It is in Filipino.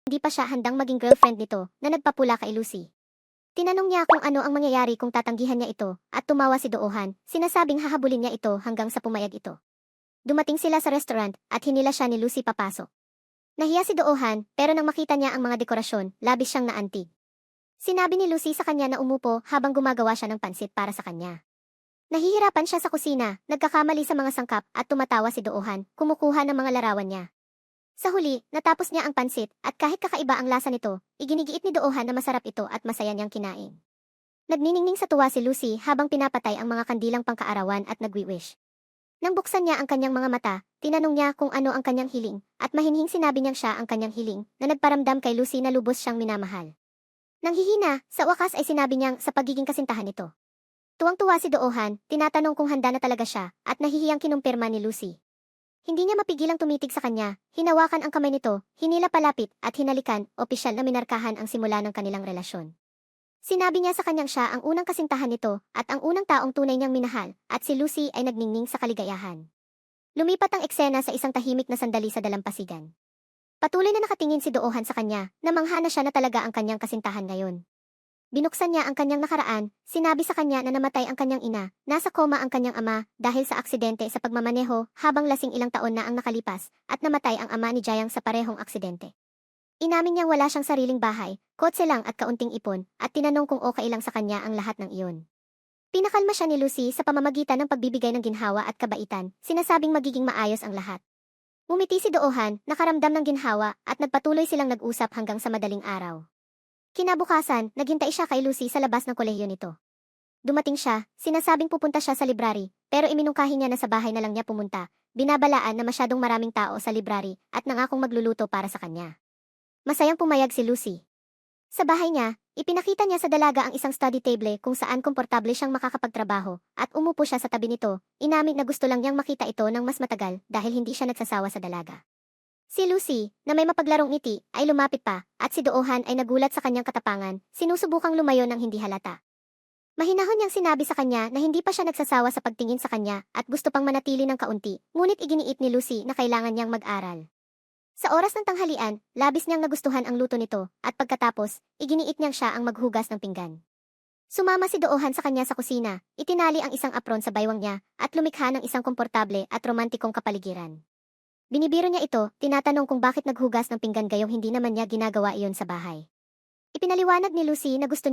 hindi pa siya handang maging girlfriend nito na nagpapula kay Lucy. Tinanong niya kung ano ang mangyayari kung tatanggihan niya ito at tumawa si Doohan, sinasabing hahabulin niya ito hanggang sa pumayag ito. Dumating sila sa restaurant at hinila siya ni Lucy papasok. Nahiya si Doohan pero nang makita niya ang mga dekorasyon, labis siyang naantig. Sinabi ni Lucy sa kanya na umupo habang gumagawa siya ng pansit para sa kanya. Nahihirapan siya sa kusina, nagkakamali sa mga sangkap at tumatawa si Doohan, kumukuha ng mga larawan niya. Sa huli, natapos niya ang pansit at kahit kakaiba ang lasa nito, iginigiit ni Doohan na masarap ito at masaya niyang kinain. Nagniningning sa tuwa si Lucy habang pinapatay ang mga kandilang pangkaarawan at nagwi-wish. Nang buksan niya ang kanyang mga mata, tinanong niya kung ano ang kanyang hiling at mahinhing sinabi niyang siya ang kanyang hiling na nagparamdam kay Lucy na lubos siyang minamahal. Nang hihina, sa wakas ay sinabi niyang sa pagiging kasintahan nito. Tuwang-tuwa si Doohan, tinatanong kung handa na talaga siya at nahihiyang kinumpirma ni Lucy. Hindi niya mapigilang tumitig sa kanya, hinawakan ang kamay nito, hinila palapit at hinalikan, opisyal na minarkahan ang simula ng kanilang relasyon. Sinabi niya sa kanyang siya ang unang kasintahan nito at ang unang taong tunay niyang minahal at si Lucy ay nagningning sa kaligayahan. Lumipat ang eksena sa isang tahimik na sandali sa dalampasigan. Patuloy na nakatingin si Doohan sa kanya, namangha na siya na talaga ang kanyang kasintahan ngayon. Binuksan niya ang kanyang nakaraan, sinabi sa kanya na namatay ang kanyang ina, nasa koma ang kanyang ama dahil sa aksidente sa pagmamaneho habang lasing ilang taon na ang nakalipas at namatay ang ama ni Jayang sa parehong aksidente. Inamin niyang wala siyang sariling bahay, kotse lang at kaunting ipon at tinanong kung okay lang sa kanya ang lahat ng iyon. Pinakalma siya ni Lucy sa pamamagitan ng pagbibigay ng ginhawa at kabaitan, sinasabing magiging maayos ang lahat. Umiti si Doohan, nakaramdam ng ginhawa at nagpatuloy silang nag-usap hanggang sa madaling araw. Kinabukasan, naghintay siya kay Lucy sa labas ng kolehiyo nito. Dumating siya, sinasabing pupunta siya sa library, pero iminungkahi niya na sa bahay na lang niya pumunta, binabalaan na masyadong maraming tao sa library at nangakong magluluto para sa kanya. Masayang pumayag si Lucy. Sa bahay niya, ipinakita niya sa dalaga ang isang study table kung saan komportable siyang makakapagtrabaho at umupo siya sa tabi nito, inamin na gusto lang niyang makita ito ng mas matagal dahil hindi siya nagsasawa sa dalaga. Si Lucy, na may mapaglarong ngiti, ay lumapit pa, at si Doohan ay nagulat sa kanyang katapangan, sinusubukang lumayo ng hindi halata. Mahinahon niyang sinabi sa kanya na hindi pa siya nagsasawa sa pagtingin sa kanya at gusto pang manatili ng kaunti, ngunit iginiit ni Lucy na kailangan niyang mag-aral. Sa oras ng tanghalian, labis niyang nagustuhan ang luto nito, at pagkatapos, iginiit niyang siya ang maghugas ng pinggan. Sumama si Doohan sa kanya sa kusina, itinali ang isang apron sa baywang niya, at lumikha ng isang komportable at romantikong kapaligiran. Binibiro niya ito, tinatanong kung bakit naghugas ng pinggan gayong hindi naman niya ginagawa iyon sa bahay. Ipinaliwanag ni Lucy na gusto